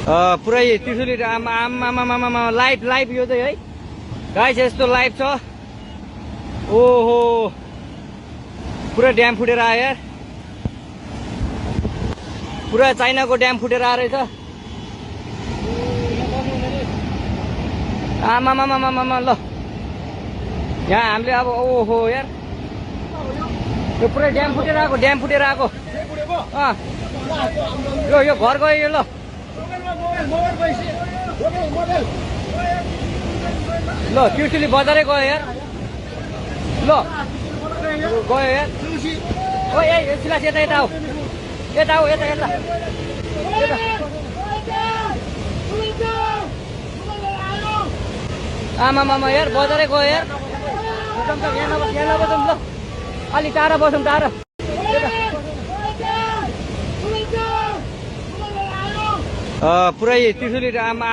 पुरै त्रिशुली आमा live live यो चाहिँ है गाइस यस्तो लाइभ छ। ओहो पुरा ड्याम फुटेर आयो यार, पुरा चाइनाको ड्याम फुटेर आएर रहेछ। आमामामामामा ल यहाँ हामीले अब ओहो यार यो पुरै ड्याम फुटेर आएको, ड्याम फुटेर आएको। यो घर गयो यो। ल ल त्रिशुली बजारै गयो यार। ल गयो यार। ओ ए सिलास यता यता आऊ, यता आऊ, यता यता आमामामा यार बजारै गयो यार। यहाँ नबसौँ ल, अलि टाढा बसौँ, टाढा। पुरै त्रिशुली आमा